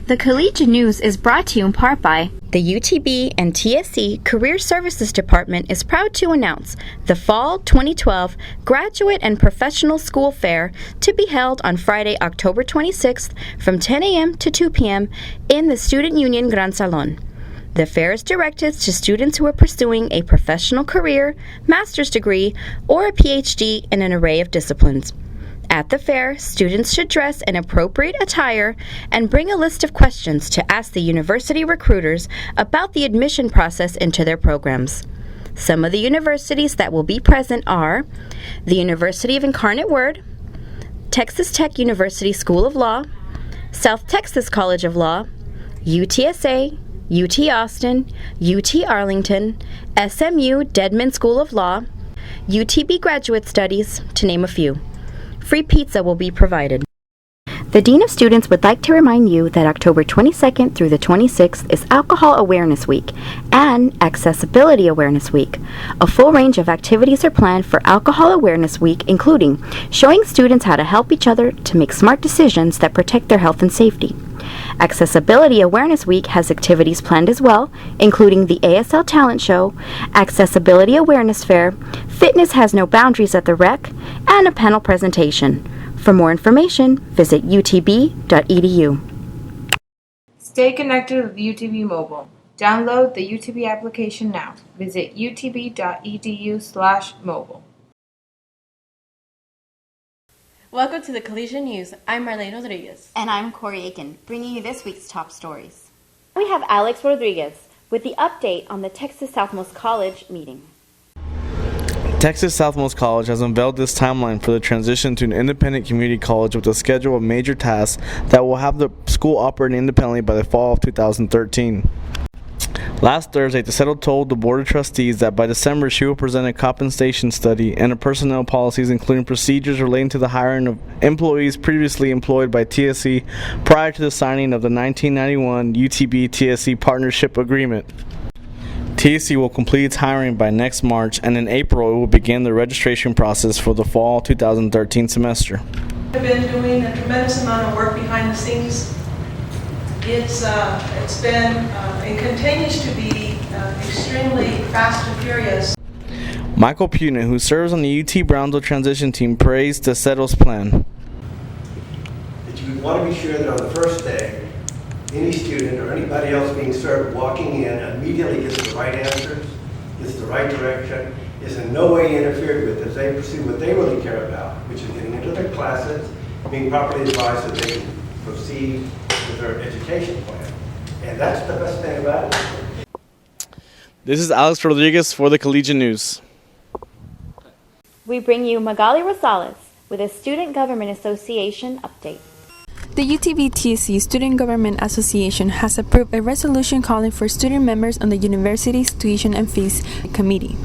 The Collegian News is brought to you in part by the UTB and TSC Career Services Department is proud to announce the Fall 2012 Graduate and Professional School Fair to be held on Friday, October 26th from 10 a.m. to 2 p.m. in the Student Union Gran Salon. The fair is directed to students who are pursuing a professional career, master's degree, or a PhD in an array of disciplines. At the fair, students should dress in appropriate attire and bring a list of questions to ask the university recruiters about the admission process into their programs. Some of the universities that will be present are the University of Incarnate Word, Texas Tech University School of Law, South Texas College of Law, UTSA, UT Austin, UT Arlington, SMU Dedman School of Law, UTB Graduate Studies, to name a few. Free pizza will be provided. The Dean of Students would like to remind you that October 22nd through the 26th is Alcohol Awareness Week and Accessibility Awareness Week. A full range of activities are planned for Alcohol Awareness Week, including showing students how to help each other to make smart decisions that protect their health and safety. Accessibility Awareness Week has activities planned as well, including the ASL Talent Show, Accessibility Awareness Fair, Fitness Has No Boundaries at the Rec, and a panel presentation. For more information, visit utb.edu. Stay connected with UTB Mobile. Download the UTB application now. Visit utb.edu/mobile. Welcome to the Collegian News. I'm Marlene Rodriguez. And I'm Corey Aiken, bringing you this week's top stories. We have Alex Rodriguez with the update on the Texas Southmost College meeting. Texas Southmost College has unveiled this timeline for the transition to an independent community college with a schedule of major tasks that will have the school operating independently by the fall of 2013. Last Thursday, DeSettle told the Board of Trustees that by December she will present a compensation study and a personnel policies including procedures relating to the hiring of employees previously employed by TSC prior to the signing of the 1991 UTB-TSC Partnership Agreement. TSC will complete its hiring by next March, and in April it will begin the registration process for the fall 2013 semester. We've been doing a tremendous amount of work behind the scenes. It's been and continues to be extremely fast and furious. Michael Punin, who serves on the UT Brownsville transition team, praised DeSettle's plan. That you want to be sure that on the first day, any student or anybody else being served walking in immediately gets the right answers, gets the right direction, is in no way interfered with as they pursue what they really care about, which is getting into their classes, being properly advised so they can proceed with their education plan. And that's the best thing about it. This is Alex Rodriguez for the Collegian News. We bring you Magali Rosales with a Student Government Association update. The UTB-TSC Student Government Association has approved a resolution calling for student members on the university's tuition and fees committee.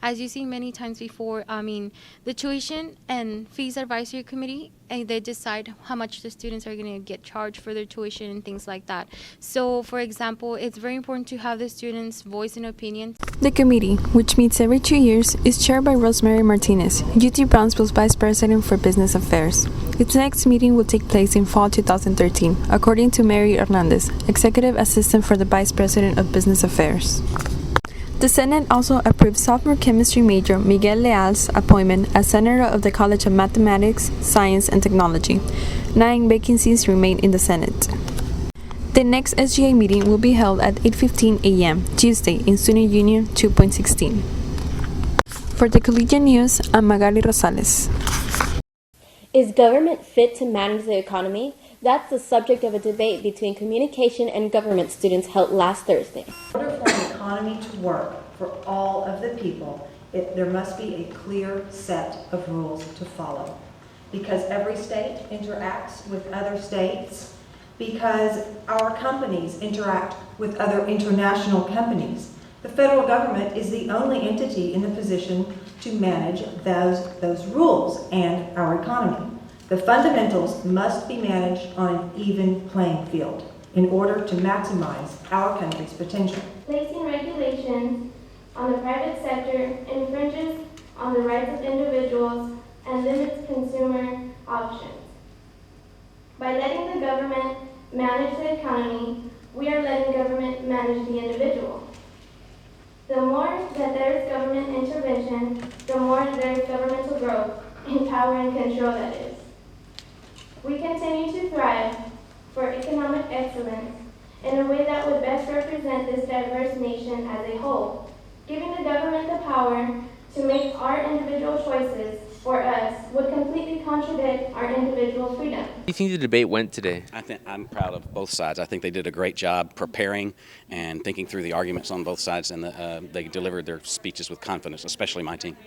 As you've seen many times before, the tuition and fees advisory committee, they decide how much the students are going to get charged for their tuition and things like that. So, for example, it's very important to have the students voice an opinion. The committee, which meets every 2 years, is chaired by Rosemary Martinez, UT Brownsville's Vice President for Business Affairs. Its next meeting will take place in fall 2013, according to Mary Hernandez, Executive Assistant for the Vice President of Business Affairs. The Senate also approved sophomore chemistry major Miguel Leal's appointment as Senator of the College of Mathematics, Science, and Technology. 9 vacancies remain in the Senate. The next SGA meeting will be held at 8:15 a.m. Tuesday in Student Union 2.16. For the Collegian News, I'm Magali Rosales. Is government fit to manage the economy? That's the subject of a debate between communication and government students held last Thursday. In order for an economy to work for all of the people, there must be a clear set of rules to follow. Because every state interacts with other states, because our companies interact with other international companies. The federal government is the only entity in the position to manage those rules and our economy. The fundamentals must be managed on an even playing field in order to maximize our country's potential. Placing regulations on the private sector infringes on the rights of individuals and limits consumer options. By letting the government manage the economy, we are letting government manage the individual. The more that there is government intervention, the more there is governmental growth in power and control, that is. We continue to thrive for economic excellence in a way that would best represent this diverse nation as a whole. Giving the government the power to make our individual choices for us would completely contradict our individual freedom. How do you think the debate went today? I'm proud of both sides. I think they did a great job preparing and thinking through the arguments on both sides, and they delivered their speeches with confidence, especially my team.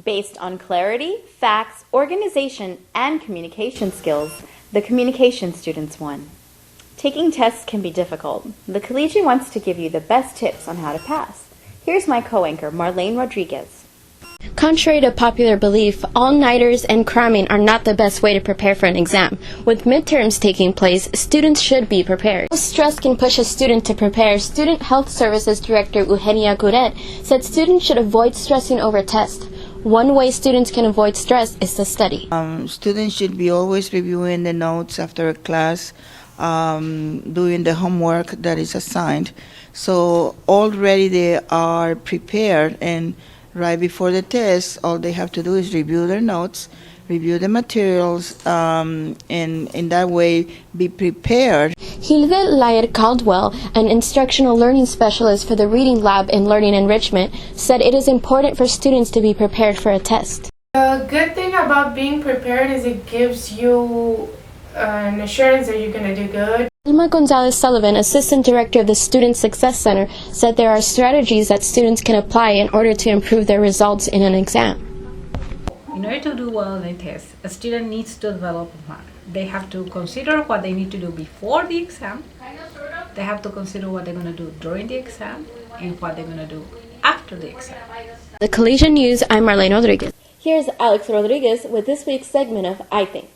Based on clarity, facts, organization, and communication skills, the communication students won. Taking tests can be difficult. The Collegian wants to give you the best tips on how to pass. Here's my co-anchor, Marlene Rodriguez. Contrary to popular belief, all-nighters and cramming are not the best way to prepare for an exam. With midterms taking place, students should be prepared. Stress can push a student to prepare. Student Health Services Director Eugenia Curet said students should avoid stressing over tests. One way students can avoid stress is to study. Students should be always reviewing the notes after a class, doing the homework that is assigned. So already they are prepared, and right before the test, all they have to do is review their notes, review the materials, and in that way be prepared. Hilde Layer Caldwell, an instructional learning specialist for the Reading Lab in Learning Enrichment, said it is important for students to be prepared for a test. The good thing about being prepared is it gives you an assurance that you're going to do good. Alma Gonzalez Sullivan, Assistant Director of the Student Success Center, said there are strategies that students can apply in order to improve their results in an exam. In order to do well in a test, a student needs to develop a plan. They have to consider what they need to do before the exam. They have to consider what they're going to do during the exam and what they're going to do after the exam. The Collegian News, I'm Marlene Rodriguez. Here's Alex Rodriguez with this week's segment of I Think.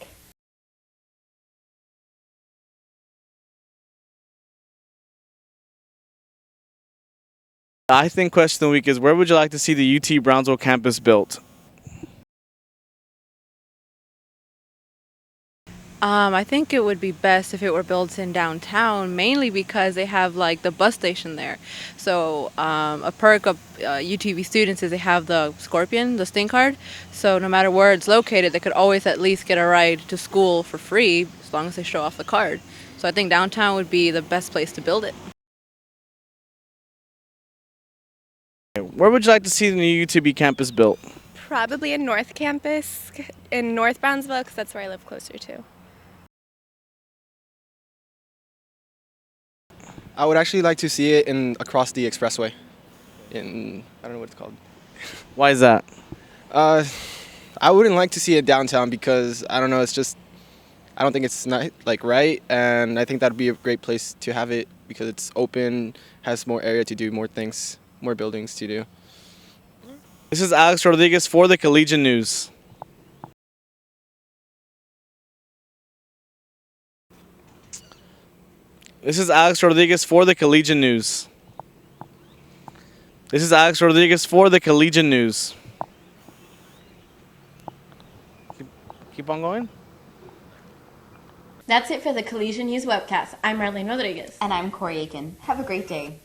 I think question of the week is, where would you like to see the UT Brownsville campus built? I think it would be best if it were built in downtown, mainly because they have like the bus station there. So a perk of UTV students is they have the Scorpion, the Sting card. So no matter where it's located, they could always at least get a ride to school for free as long as they show off the card. So I think downtown would be the best place to build it. Where would you like to see the new UTB campus built? Probably in North Campus, in North Brownsville, because that's where I live closer to. I would actually like to see it across the expressway. I don't know what it's called. Why is that? I wouldn't like to see it downtown because I don't know. It's just I don't think it's not right, and I think that'd be a great place to have it because it's open, has more area to do more things, more buildings to do. This is Alex Rodriguez for the Collegian News. This is Alex Rodriguez for the Collegian News. This is Alex Rodriguez for the Collegian News. Keep on going. That's it for the Collegian News Webcast. I'm Marlene Rodriguez. And I'm Corey Aiken. Have a great day.